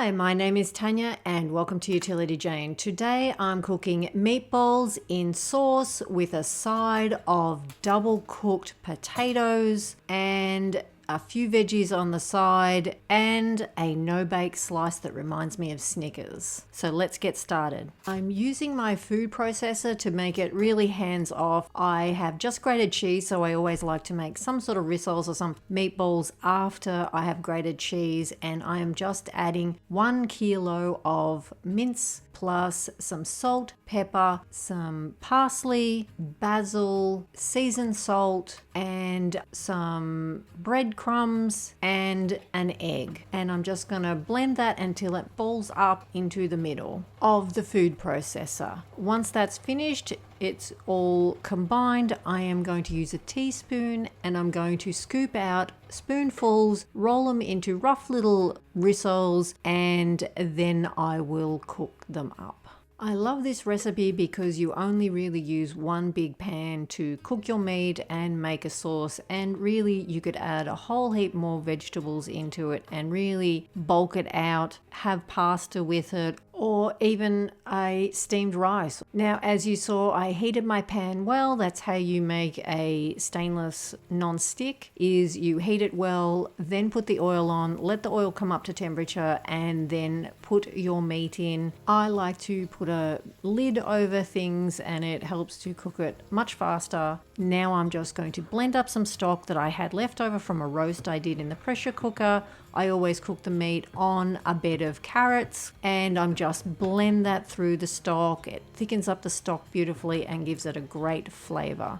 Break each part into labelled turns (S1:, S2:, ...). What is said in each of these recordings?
S1: Hi, my name is Tanya and welcome to Utility Jane. Today I'm cooking meatballs in sauce with a side of double cooked potatoes and a few veggies on the side and a no-bake slice that reminds me of Snickers. So let's get started. I'm using my food processor to make it really hands-off. I have just grated cheese, so I always like to make some sort of rissoles or some meatballs after I have grated cheese, and I am just adding 1 kilo of mince plus some salt, pepper, some parsley, basil, seasoned salt, and some breadcrumbs and an egg. And I'm just going to blend that until it balls up into the middle of the food processor. Once that's finished, it's all combined, I am going to use a teaspoon and I'm going to scoop out spoonfuls, roll them into rough little rissoles, and then I will cook them up. I love this recipe because you only really use one big pan to cook your meat and make a sauce, and really you could add a whole heap more vegetables into it and really bulk it out, have pasta with it, or even a steamed rice. Now, as you saw, I heated my pan well. That's how you make a stainless non-stick, is you heat it well, then put the oil on, let the oil come up to temperature, and then put your meat in. I like to put a lid over things and it helps to cook it much faster. Now I'm just going to blend up some stock that I had left over from a roast I did in the pressure cooker. I always cook the meat on a bed of carrots, and I'm just blend that through the stock. It thickens up the stock beautifully and gives it a great flavor.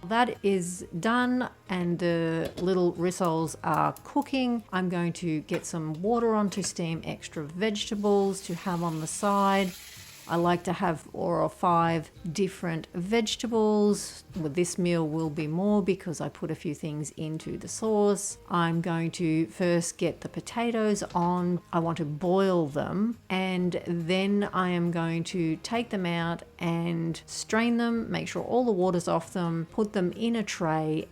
S1: That is done and the little rissoles are cooking. I'm going to get some water on to steam extra vegetables to have on the side. I like to have 4 or 5 different vegetables. Well, this meal will be more because I put a few things into the sauce. I'm going to first get the potatoes on. I want to boil them, and then I am going to take them out and strain them, make sure all the water's off them, put them in a tray.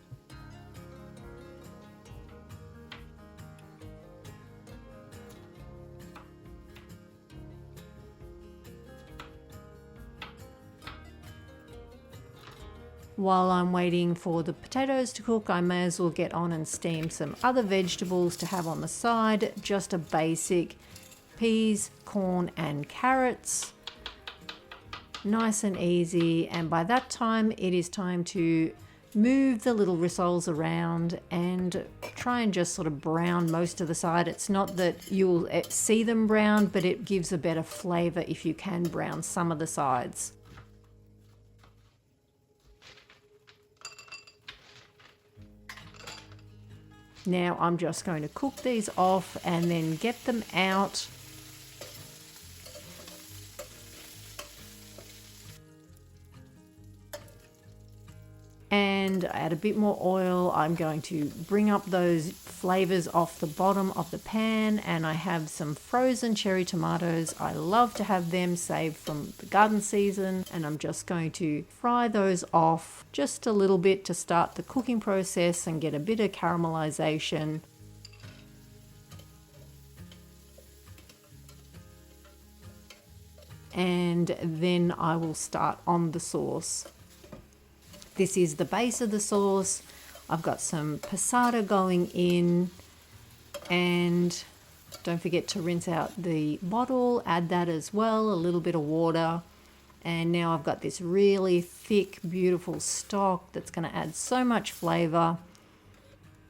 S1: While I'm waiting for the potatoes to cook, I may as well get on and steam some other vegetables to have on the side. Just a basic peas, corn and carrots. Nice and easy, and by that time it is time to move the little rissoles around and try and just sort of brown most of the side. It's not that you'll see them brown, but it gives a better flavor if you can brown some of the sides. Now I'm just going to cook these off and then get them out. And add a bit more oil. I'm going to bring up those flavors off the bottom of the pan, and I have some frozen cherry tomatoes. I love to have them saved from the garden season, and I'm just going to fry those off just a little bit to start the cooking process and get a bit of caramelization. And then I will start on the sauce. This is the base of the sauce. I've got some passata going in, and don't forget to rinse out the bottle, add that as well, a little bit of water. And now I've got this really thick, beautiful stock that's going to add so much flavor,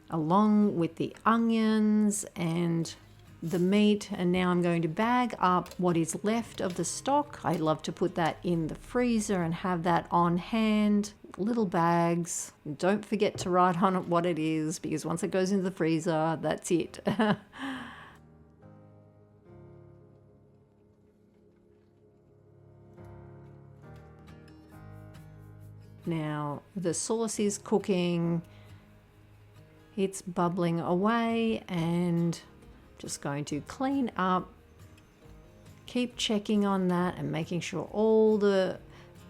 S1: along with the onions and the meat. And now I'm going to bag up what is left of the stock. I love to put that in the freezer and have that on hand. Little bags. Don't forget to write on it what it is, because once it goes into the freezer, that's it. Now the sauce is cooking. It's bubbling away, and just going to clean up. Keep checking on that and making sure all the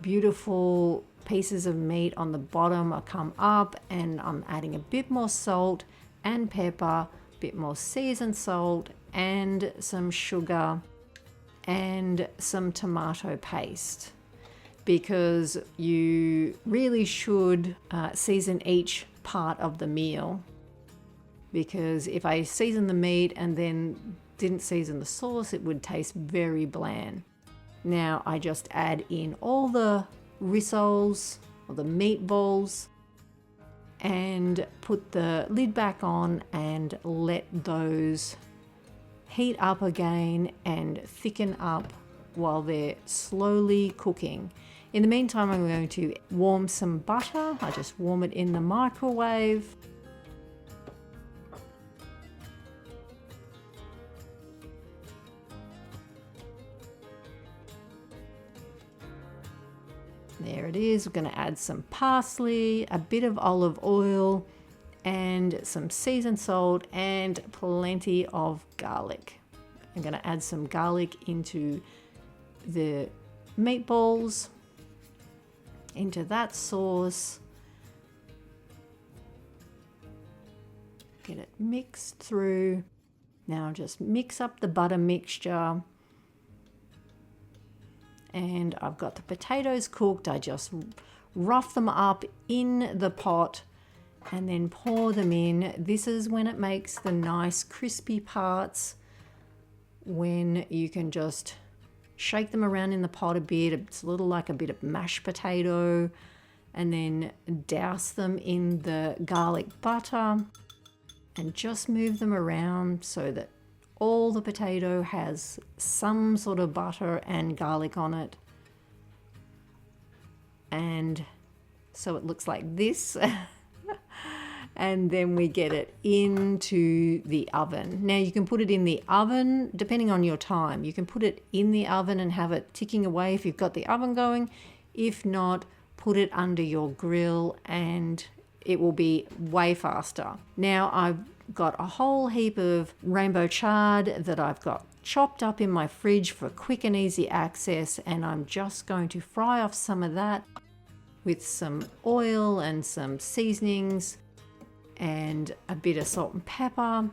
S1: beautiful pieces of meat on the bottom are come up, and I'm adding a bit more salt and pepper, a bit more seasoned salt, and some sugar and some tomato paste, because you really should season each part of the meal, because if I season the meat and then didn't season the sauce, it would taste very bland. Now I just add in all the rissoles or the meatballs and put the lid back on and let those heat up again and thicken up while they're slowly cooking. In the meantime, I'm going to warm some butter. I just warm it in the microwave. There it is. We're going to add some parsley, a bit of olive oil, and some seasoned salt, and plenty of garlic. I'm going to add some garlic into the meatballs, into that sauce. Get it mixed through. Now just mix up the butter mixture. And I've got the potatoes cooked. I just rough them up in the pot and then pour them in. This is when it makes the nice crispy parts, when you can just shake them around in the pot a bit. It's a little like a bit of mashed potato, and then douse them in the garlic butter and just move them around so that all the potato has some sort of butter and garlic on it. And so it looks like this. And then we get it into the oven. Now you can put it in the oven depending on your time. You can put it in the oven and have it ticking away if you've got the oven going. If not, put it under your grill and it will be way faster. Now I've got a whole heap of rainbow chard that I've got chopped up in my fridge for quick and easy access, and I'm just going to fry off some of that with some oil and some seasonings and a bit of salt and pepper.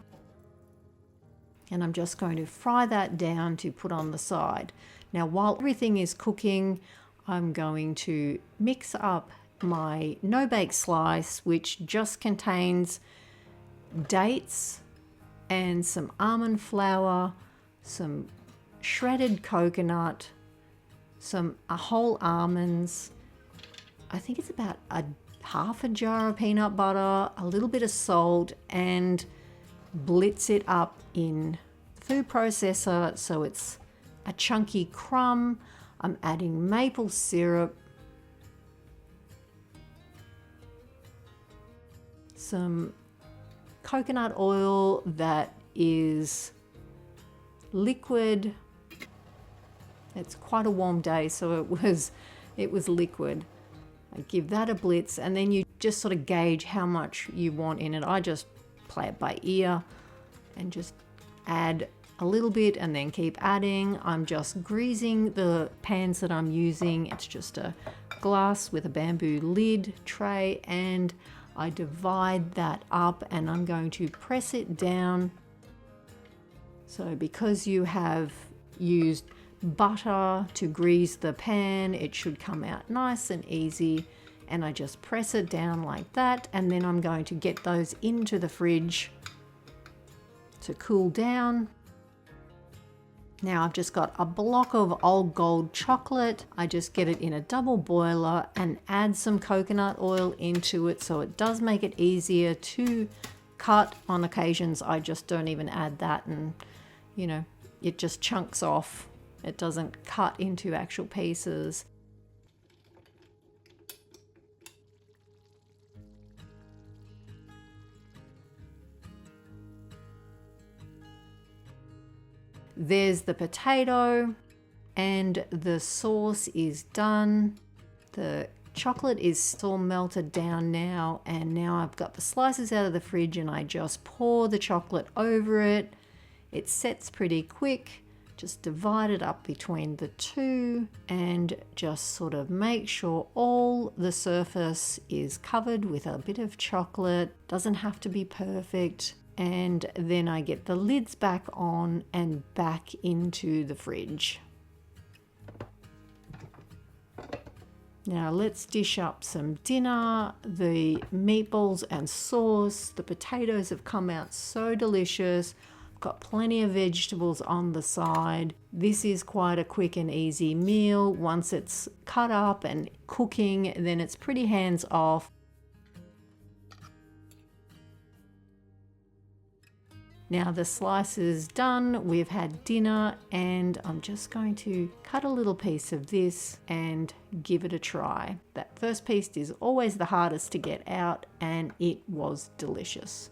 S1: And I'm just going to fry that down to put on the side. Now while everything is cooking, I'm going to mix up my no-bake slice, which just contains dates and some almond flour, some shredded coconut, some whole almonds. I think it's about half a jar of peanut butter, a little bit of salt, and blitz it up in the food processor so it's a chunky crumb. I'm adding maple syrup, some coconut oil that is liquid. It's quite a warm day, so it was liquid. I give that a blitz, and then you just sort of gauge how much you want in it. I just play it by ear and just add a little bit and then keep adding. I'm just greasing the pans that I'm using. It's just a glass with a bamboo lid tray, and I divide that up and I'm going to press it down. So because you have used butter to grease the pan, it should come out nice and easy. And I just press it down like that, and then I'm going to get those into the fridge to cool down. Now I've just got a block of old gold chocolate. I just get it in a double boiler and add some coconut oil into it, so it does make it easier to cut. On occasions I just don't even add that, and you know, it just chunks off. It doesn't cut into actual pieces. There's the potato, and the sauce is done. The chocolate is still melted down now, and now I've got the slices out of the fridge and I just pour the chocolate over it. It sets pretty quick. Just divide it up between the two and just sort of make sure all the surface is covered with a bit of chocolate. Doesn't have to be perfect. And then I get the lids back on and back into the fridge. Now let's dish up some dinner. The meatballs and sauce, the potatoes have come out so delicious. I've got plenty of vegetables on the side. This is quite a quick and easy meal. Once it's cut up and cooking, then it's pretty hands off. Now the slice is done, we've had dinner, and I'm just going to cut a little piece of this and give it a try. That first piece is always the hardest to get out, and it was delicious.